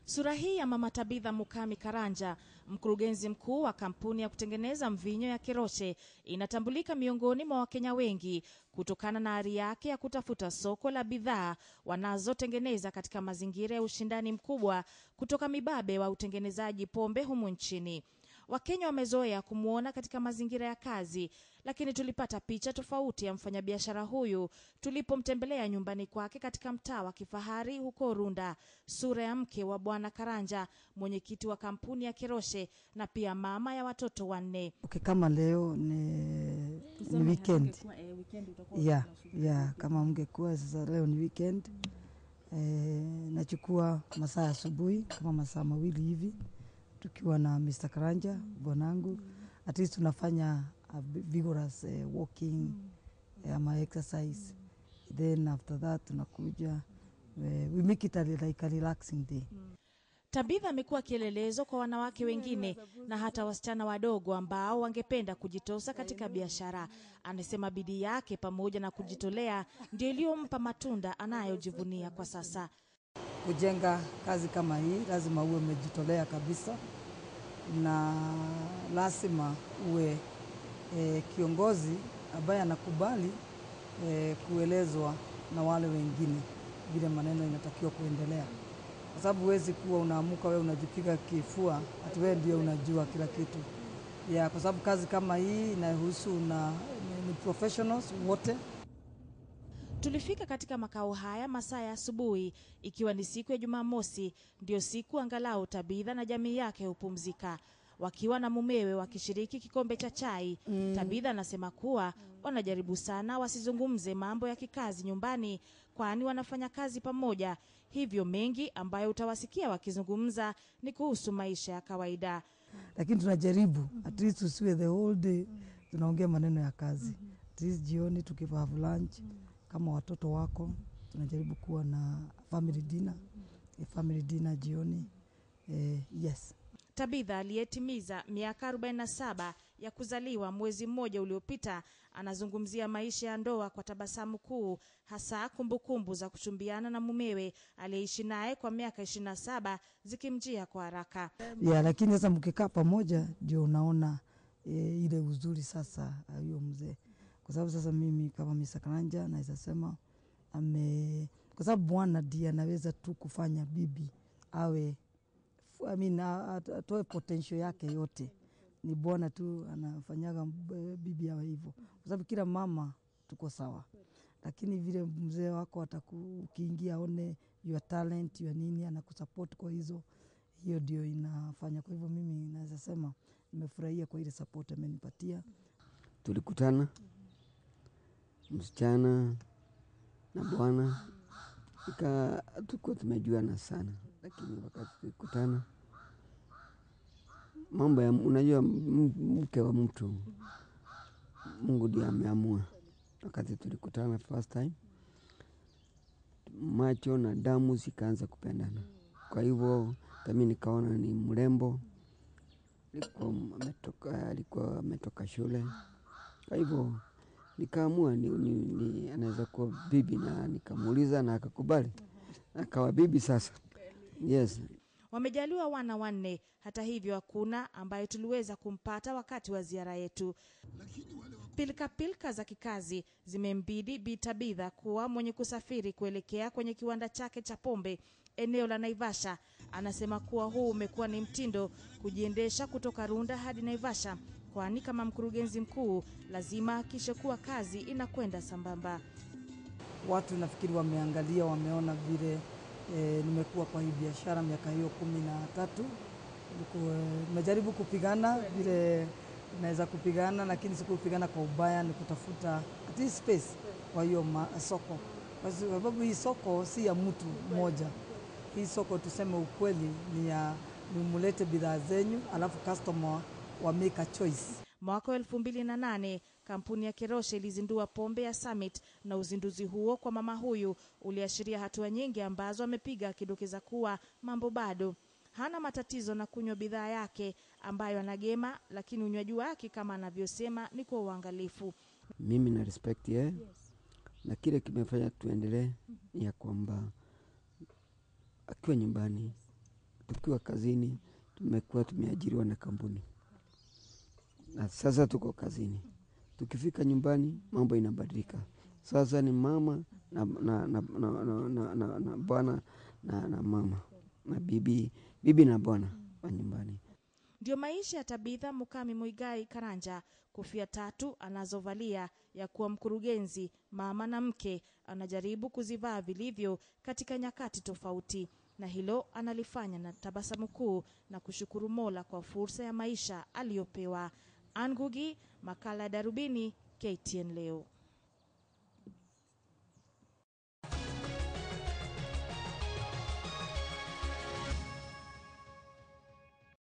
Sura hii ya Mama Tabitha Mukami Karanja, mkurugenzi mkuu wa kampuni ya kutengeneza mvinyo ya Keroshe, inatambulika miongoni mwa Wakenya wengi kutokana na ari yake ya kutafuta soko la bidhaa wanazotengeneza katika mazingira ya ushindani mkubwa kutoka mibabe wa utengenezaji pombe humu nchini. Wakenya wamezoea kumuona katika mazingira ya kazi, lakini tulipata picha tofauti ya mfanyabiashara huyu tulipomtembelea nyumbani kwake katika mtaa wa kifahari huko Runda. Sura ya mke wa Bwana Karanja, mwenyekiti wa kampuni ya Keroshe na pia mama ya watoto 4. Okay, kama leo ni weekend. Kama mngekuwa sasa leo ni weekend. Nachukua masaa asubuhi kama masaa mawili hivi tukiwa na Mr. Karanja bwanangu, at least tunafanya vigorous walking ama exercise, then after that tunakuja we make it like a relaxing day. Tabitha amekuwa kielelezo kwa wanawake wengine na hata wasichana wadogo ambao wangependa kujitosa katika biashara. Anasema bidii yake pamoja na kujitolea ndio iliyompa matunda anayojivunia kwa sasa. Kujenga kazi kama hii lazima uwe umejitolea kabisa, na lazima uwe kiongozi ambaye anakubali kuelezwa na wale wengine vile maneno inatakiwa kuendelea. Kwa sababu huwezi kuwa unaamuka wewe unajipiga kifua ati wewe ndio unajua kila kitu. Kwa sababu kazi kama hii inahusu ni professionals wote. Tulifika katika makao haya masaa ya asubuhi, ikiwa ni siku ya Jumamosi, ndio siku angalau Tabitha na jamii yake hupumzika. Wakiwa na mumewe wakishiriki kikombe cha chai, Tabitha anasema kuwa wanajaribu sana wasizungumze mambo ya kikazi nyumbani, kwani wanafanya kazi pamoja. Hivyo mengi ambayo utawasikia wakizungumza ni kuhusu maisha ya kawaida. Lakini tunajaribu at least usiwe the whole day tunaongea maneno ya kazi. At least jioni tukiva lunch kama watoto wako tunajaribu kuwa na family dinner jioni. Yes. Tabitha aliyetimiza miaka 47 ya kuzaliwa mwezi mmoja uliopita anazungumzia maisha ya ndoa kwa tabasamu kuu, hasa kumbukumbu za kuchumbiana na mumewe aliyeishi naye kwa miaka 27 zikimjia kwa haraka. Lakini sasa mkikaa pamoja ndio unaona ile uzuri sasa hiyo mzee. Kwa sababu sasa mimi kama Mr. Karanja naweza sema kwa sababu bwana ndiye anaweza tu kufanya bibi awe atoe potential yake yote. Ni bwana tu anafanyaga bibi awe hivyo. Kwa sababu kila mama tuko sawa. Lakini vile mzee wako ukiingia aone your talent, your nini, anakusupport kwa hizo. Hiyo ndio inafanya. Kwa hivyo mimi naweza sema nimefurahia kwa ile support amenipatia. Tulikutana msichana na bwana tuko tumejuana sana, lakini wakati tulikutana mambo ya unajua mke wa mtu Mungu ndiye ameamua. Wakati tulikutana first time macho na damu zikaanza kupendana. Kwa hivyo mimi nikaona ni mrembo, alikuwa ametoka shule. Kwa hivyo nikaamua ni anaweza kuwa bibi, na nikamuuliza na akakubali. Akawa bibi sasa. Yes. Wamejaliwa wana 4. Hata hivyo hakuna ambaye tuliweza kumpata wakati wa ziara yetu. Pilka za kikazi zimembidi Bi Tabitha kuwa mwenye kusafiri kuelekea kwenye kiwanda chake cha pombe eneo la Naivasha. Anasema kuwa huu umekuwa ni mtindo kujiendesha kutoka Runda hadi Naivasha, kwani kama mkurugenzi mkuu lazima hakikishe kuwa kazi inakwenda sambamba. Watu nafikiri wameangalia, wameona vile nimekuwa kwa hii biashara miaka hiyo 13. Nimejaribu kupigana vile naweza kupigana, lakini sikupigana kwa ubaya, ni kutafuta at least space kwa hiyo soko. Kwa sababu hii soko si ya mtu mmoja. Hii soko tuseme ukweli ni mulete bidhaa zenyu alafu customer wa make a choice. Mwaka 2008 kampuni ya Keroshe ilizindua pombe ya Summit, na uzinduzi huo kwa mama huyu uliashiria hatua nyingi ambazo amepiga, akidokeza kuwa mambo bado. Hana matatizo na kunywa bidhaa yake ambayo anagema, lakini unywaji wake kama anavyosema ni kwa uangalifu. Mimi na respect yeye. Yes. Na kile kimefanya tuendelee ya kwamba akiwa nyumbani tukiwa kazini tumekuwa tumeajiriwa na kampuni. Na sasa tuko kazini. Tukifika nyumbani mambo inabadilika. Sasa ni mama na bwana na mama na bibi na bwana wa nyumbani. Ndio maisha ya Tabitha Mukami Muigai Karanja. Kofia 3 anazovalia ya kuwa mkurugenzi, mama na mke, anajaribu kuzivaa vilivyo katika nyakati tofauti, na hilo analifanya na tabasamu kuu na kushukuru Mola kwa fursa ya maisha aliyopewa. Angugi, makala ya Darubini, KTN leo.